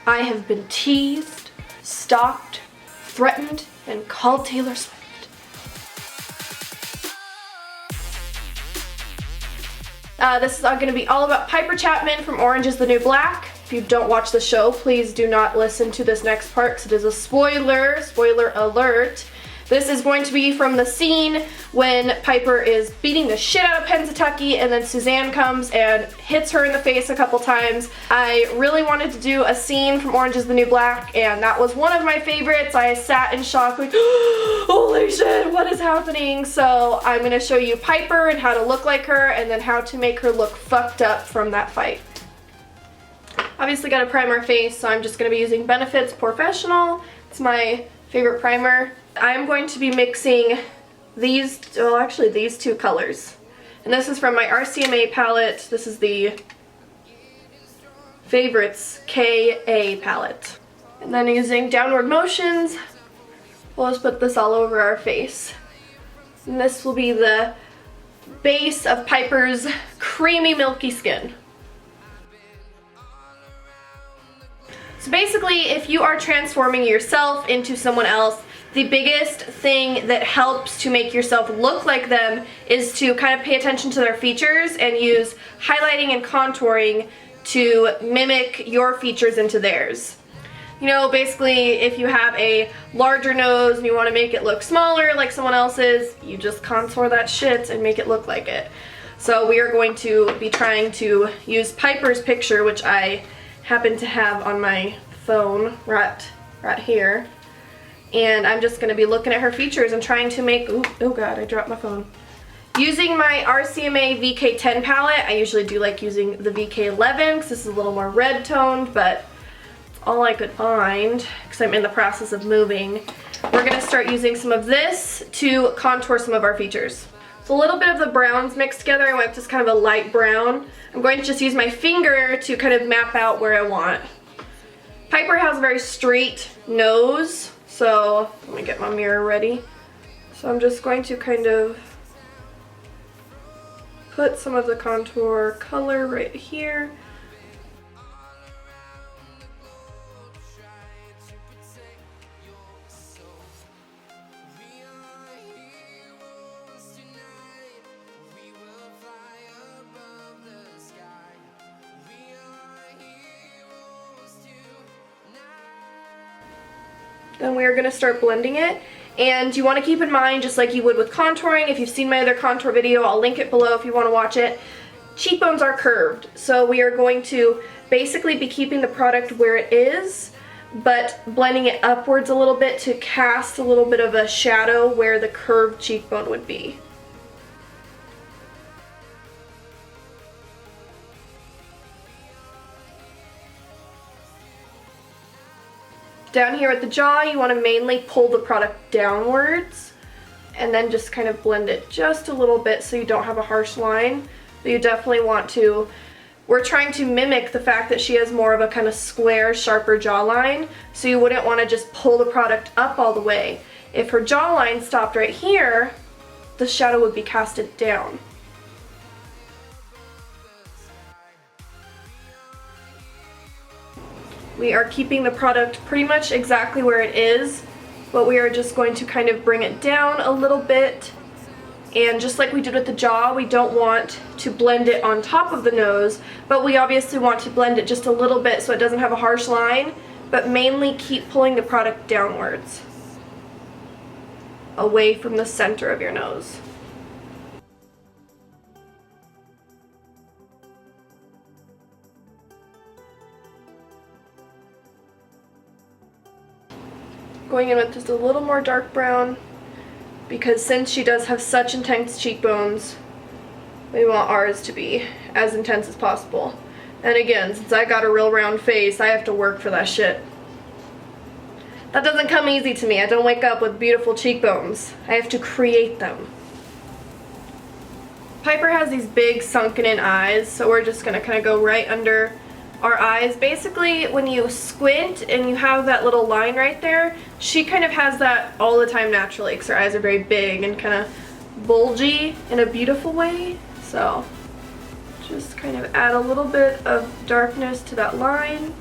I have been teased, stalked, threatened, and called Taylor Swift. This is going to be all about Piper Chapman from Orange is the New Black. If you don't watch the show, please do not listen to this next part because it is a spoiler alert. This is going to be from the scene when Piper is beating the shit out of Pennsatucky and then Suzanne comes and hits her in the face a couple times. I really wanted to do a scene from Orange is the New Black and that was one of my favorites. I sat in shock like, holy shit, what is happening? So I'm going to show you Piper and how to look like her and then how to make her look fucked up from that fight. Obviously got to prime our face, so I'm just going to be using Benefit's Professional. It's my favorite primer. I'm going to be mixing these, well actually these two colors. And this is from my RCMA palette. This is the Favorites KA palette. And then using downward motions, we'll just put this all over our face. And this will be the base of Piper's creamy milky skin. So basically, if you are transforming yourself into someone else, the biggest thing that helps to make yourself look like them is to kind of pay attention to their features and use highlighting and contouring to mimic your features into theirs. You know, basically, if you have a larger nose and you want to make it look smaller like someone else's, you just contour that shit and make it look like it. So we are going to be trying to use Piper's picture, which I happen to have on my phone right here. And I'm just going to be looking at her features and trying to make, oh god, I dropped my phone. Using my RCMA VK10 palette, I usually do like using the VK11 because this is a little more red toned, but it's all I could find because I'm in the process of moving. We're going to start using some of this to contour some of our features. So a little bit of the browns mixed together. I went with just kind of a light brown. I'm going to just use my finger to kind of map out where I want. Piper has a very straight nose. So let me get my mirror ready. So I'm just going to kind of put some of the contour color right here. Then we are going to start blending it, and you want to keep in mind, just like you would with contouring, if you've seen my other contour video, I'll link it below if you want to watch it, cheekbones are curved, so we are going to basically be keeping the product where it is, but blending it upwards a little bit to cast a little bit of a shadow where the curved cheekbone would be. Down here at the jaw, you want to mainly pull the product downwards and then just kind of blend it just a little bit so you don't have a harsh line. But you definitely want to, we're trying to mimic the fact that she has more of a kind of square, sharper jawline, so you wouldn't want to just pull the product up all the way. If her jawline stopped right here, the shadow would be casted down. We are keeping the product pretty much exactly where it is, but we are just going to kind of bring it down a little bit. And just like we did with the jaw, we don't want to blend it on top of the nose, but we obviously want to blend it just a little bit so it doesn't have a harsh line, but mainly keep pulling the product downwards, away from the center of your nose. Going in with just a little more dark brown, because since she does have such intense cheekbones, we want ours to be as intense as possible. And again, since I got a real round face, I have to work for that shit. That doesn't come easy to me. I don't wake up with beautiful cheekbones. I have to create them. Piper has these big sunken in eyes, so we're just gonna kind of go right under our eyes. Basically, when you squint and you have that little line right there, she kind of has that all the time naturally because her eyes are very big and kind of bulgy in a beautiful way. So just kind of add a little bit of darkness to that line.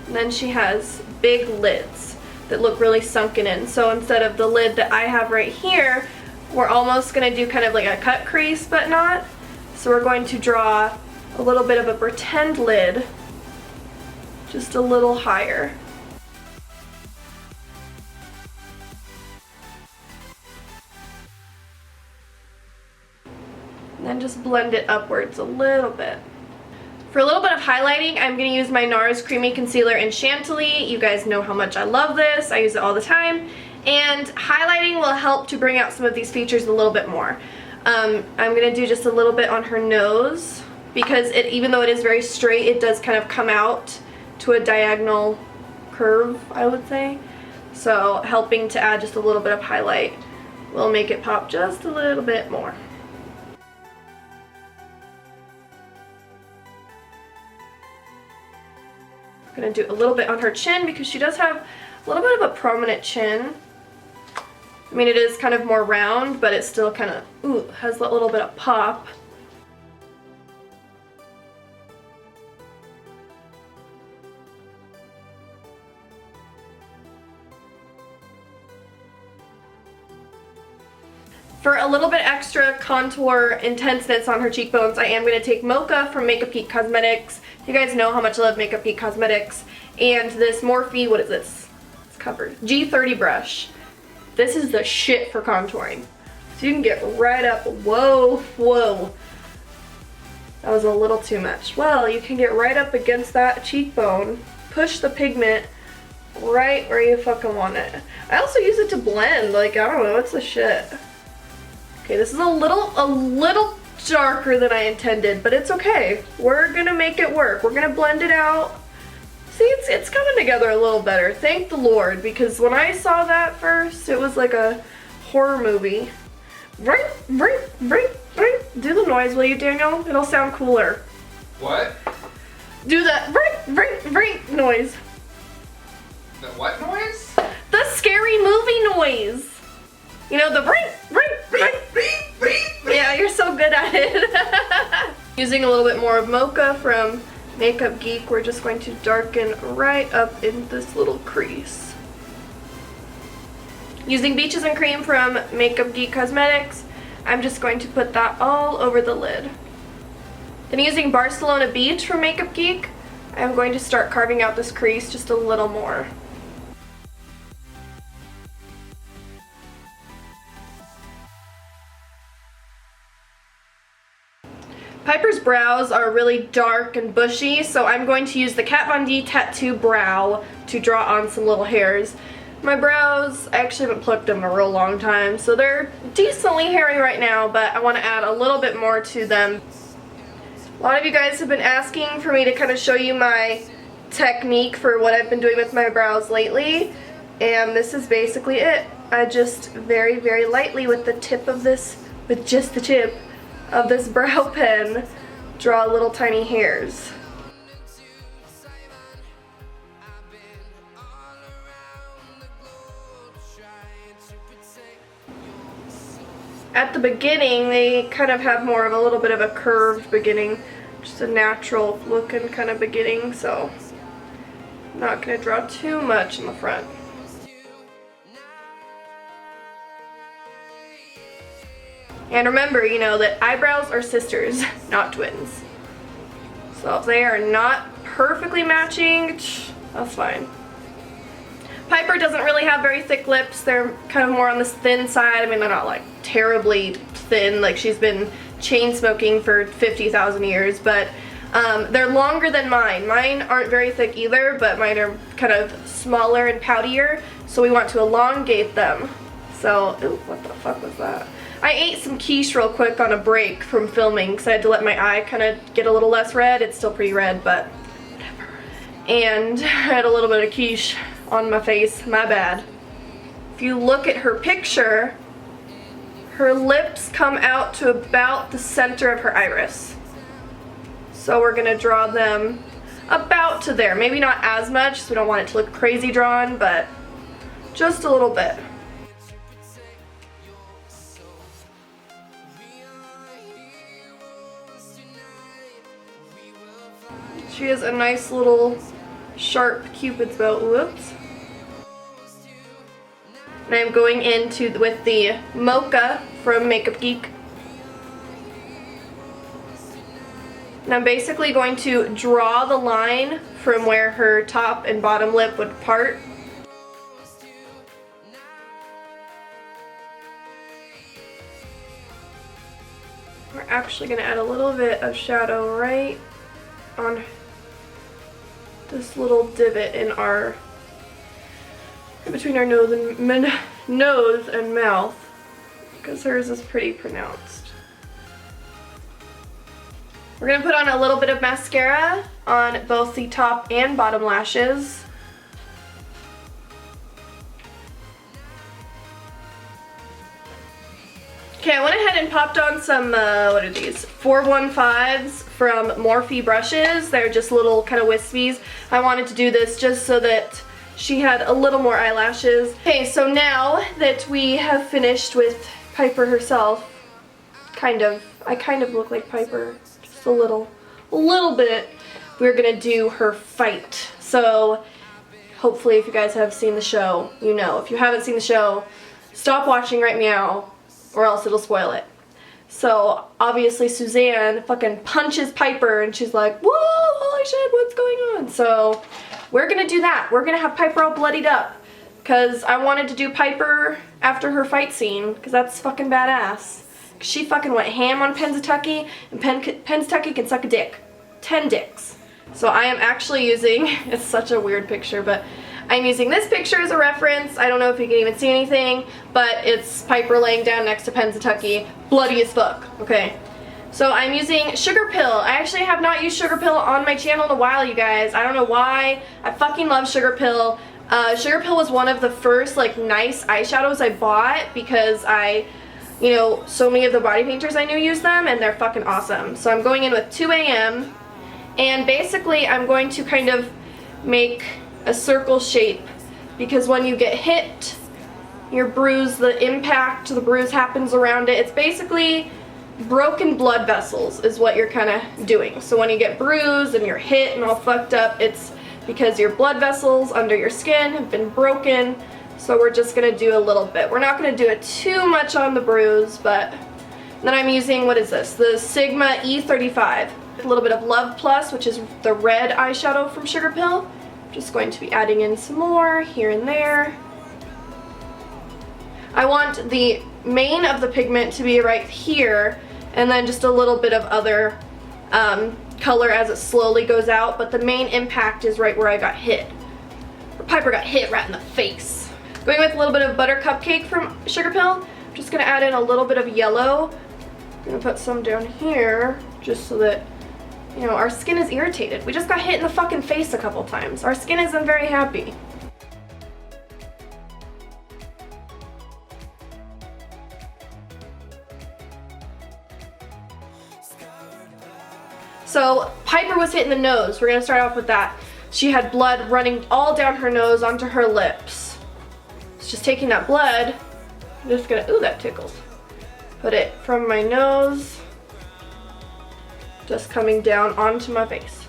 And then she has big lids that look really sunken in. So instead of the lid that I have right here, we're almost going to do kind of like a cut crease, but not. So we're going to draw a little bit of a pretend lid, just a little higher. And then just blend it upwards a little bit. For a little bit of highlighting, I'm going to use my Nars Creamy Concealer in Chantilly. You guys know how much I love this. I use it all the time. And highlighting will help to bring out some of these features a little bit more. I'm going to do just a little bit on her nose because even though it is very straight, it does kind of come out to a diagonal curve, I would say. So helping to add just a little bit of highlight will make it pop just a little bit more. I'm going to do a little bit on her chin because she does have a little bit of a prominent chin. I mean, it is kind of more round, but it still kind of has a little bit of pop. For a little bit extra contour intenseness on her cheekbones, I am going to take Mocha from Makeup Geek Cosmetics. You guys know how much I love Makeup Geek Cosmetics. And this Morphe, what is this? It's covered. G30 brush. This is the shit for contouring. So you can get right up, whoa, whoa. That was a little too much. Well, you can get right up against that cheekbone, push the pigment right where you fucking want it. I also use it to blend, like, I don't know, it's the shit. Okay, this is a little darker than I intended, but it's okay. We're gonna make it work. We're gonna blend it out. See, it's coming together a little better. Thank the Lord, because when I saw that first, it was like a horror movie. Ring, ring, ring, ring. Do the noise, will you, Daniel? It'll sound cooler. What? Do the ring, ring, ring noise. The what noise? The scary movie noise. You know, the ring, ring, ring, ring, ring. Yeah, you're so good at it. Using a little bit more of Mocha from Makeup Geek, we're just going to darken right up in this little crease. Using Beaches and Cream from Makeup Geek Cosmetics, I'm just going to put that all over the lid. Then using Barcelona Beach from Makeup Geek, I'm going to start carving out this crease just a little more. Piper's brows are really dark and bushy, so I'm going to use the Kat Von D Tattoo Brow to draw on some little hairs. My brows, I actually haven't plucked them in a real long time, so they're decently hairy right now, but I want to add a little bit more to them. A lot of you guys have been asking for me to kind of show you my technique for what I've been doing with my brows lately, and this is basically it. I just very, very lightly with the tip of this, with just the tip of this brow pen, draw little tiny hairs. At the beginning, they kind of have more of a little bit of a curved beginning, just a natural looking kind of beginning, so I'm not going to draw too much in the front. And remember, you know, that eyebrows are sisters, not twins. So if they are not perfectly matching, that's fine. Piper doesn't really have very thick lips. They're kind of more on this thin side. I mean, they're not like terribly thin, like she's been chain smoking for 50,000 years, but they're longer than mine. Mine aren't very thick either, but mine are kind of smaller and poutier, so we want to elongate them. So, ooh, what the fuck was that? I ate some quiche real quick on a break from filming because I had to let my eye kind of get a little less red. It's still pretty red, but whatever. And I had a little bit of quiche on my face. My bad. If you look at her picture, her lips come out to about the center of her iris. So we're going to draw them about to there. Maybe not as much, so we don't want it to look crazy drawn, but just a little bit. She has a nice little sharp Cupid's bow. Whoops. And I'm going into with the Mocha from Makeup Geek. And I'm basically going to draw the line from where her top and bottom lip would part. We're actually going to add a little bit of shadow right on this little divot in our, between our nose and mouth, because hers is pretty pronounced. We're going to put on a little bit of mascara on both the top and bottom lashes. Okay, I went ahead and popped on some, what are these? 415s from MORPHE brushes. They're just little kind of wispies. I wanted to do this just so that she had a little more eyelashes. Okay, so now that we have finished with Piper herself, I kind of look like Piper, just a little bit. We're gonna do her fight. So hopefully if you guys have seen the show, you know. If you haven't seen the show, stop watching right now, or else it'll spoil it. So obviously Suzanne fucking punches Piper and she's like, whoa, holy shit, what's going on? So we're gonna do that. We're gonna have Piper all bloodied up because I wanted to do Piper after her fight scene because that's fucking badass. She fucking went ham on Pennsatucky, and Pennsatucky can suck a dick. 10 dicks. So I am actually using, it's such a weird picture, but I'm using this picture as a reference. I don't know if you can even see anything, but it's Piper laying down next to Pennsatucky, bloody as fuck, okay? So I'm using Sugarpill. I actually have not used Sugarpill on my channel in a while, you guys. I don't know why. I fucking love Sugarpill. Sugarpill was one of the first, like, nice eyeshadows I bought because you know, so many of the body painters I knew use them, and they're fucking awesome. So I'm going in with 2 AM, and basically I'm going to kind of make a circle shape, because when you get hit, your bruise, the impact, the bruise happens around it. It's basically broken blood vessels is what you're kind of doing. So when you get bruised and you're hit and all fucked up, it's because your blood vessels under your skin have been broken. So we're just going to do a little bit. We're not going to do it too much on the bruise, but then I'm using, what is this? The Sigma E35. A little bit of Love Plus, which is the red eyeshadow from Sugarpill. Just going to be adding in some more here and there. I want the main of the pigment to be right here, and then just a little bit of other color as it slowly goes out, but the main impact is right where I got hit. Piper got hit right in the face. Going with a little bit of Buttercupcake from Sugarpill. I'm just going to add in a little bit of yellow. I'm going to put some down here just so that, you know, our skin is irritated. We just got hit in the fucking face a couple times. Our skin isn't very happy. So Piper was hit in the nose. We're going to start off with that. She had blood running all down her nose onto her lips. So just taking that blood, I'm just going to, ooh, that tickles. Put it from my nose, just coming down onto my face.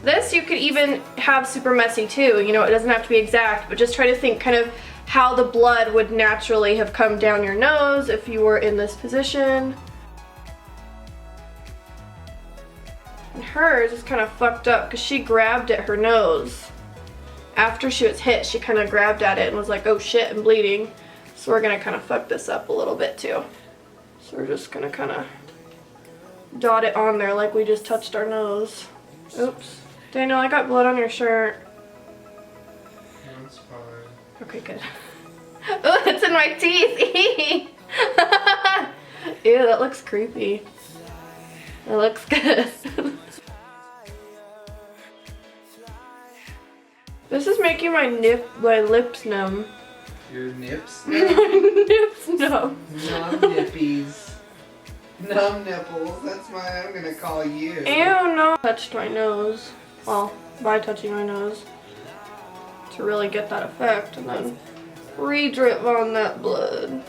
This you could even have super messy too, you know, it doesn't have to be exact, but just try to think kind of how the blood would naturally have come down your nose if you were in this position. And hers is kind of fucked up because she grabbed at her nose. After she was hit, she kind of grabbed at it and was like, oh shit, I'm bleeding. So we're going to kind of fuck this up a little bit too. So we're just going to kind of dot it on there like we just touched our nose. Oops. Daniel, I got blood on your shirt. That's fine. Okay, good. Oh, it's in my teeth. Ew, that looks creepy. That looks good. This is making my lips numb. Your nips? My nips numb. Numb nippies. Numb nipples. That's why I'm gonna call you. Ew, no. Touched my nose. Well, by touching my nose. To really get that effect. And then re-drip on that blood.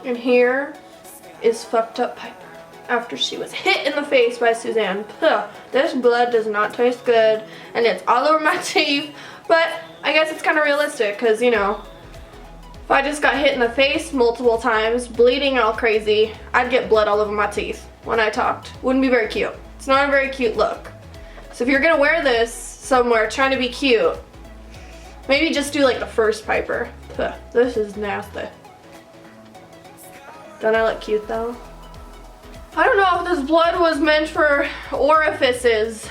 And here is fucked up Piper. after she was hit in the face by Suzanne. Ugh, this blood does not taste good, and it's all over my teeth, but I guess it's kind of realistic, because, you know, if I just got hit in the face multiple times, bleeding all crazy, I'd get blood all over my teeth when I talked. Wouldn't be very cute. It's not a very cute look. So if you're gonna wear this somewhere trying to be cute, maybe just do like the first Piper. Ugh, this is nasty. Don't I look cute though? I don't know if this blood was meant for orifices.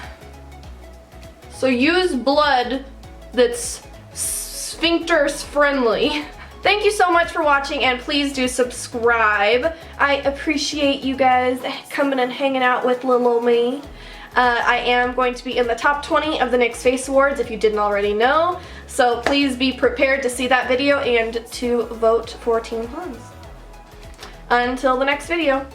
So use blood that's sphincters friendly. Thank you so much for watching, and please do subscribe. I appreciate you guys coming and hanging out with little old me. I am going to be in the top 20 of the NYX Face Awards if you didn't already know. So please be prepared to see that video and to vote for Team Hanz. Until the next video.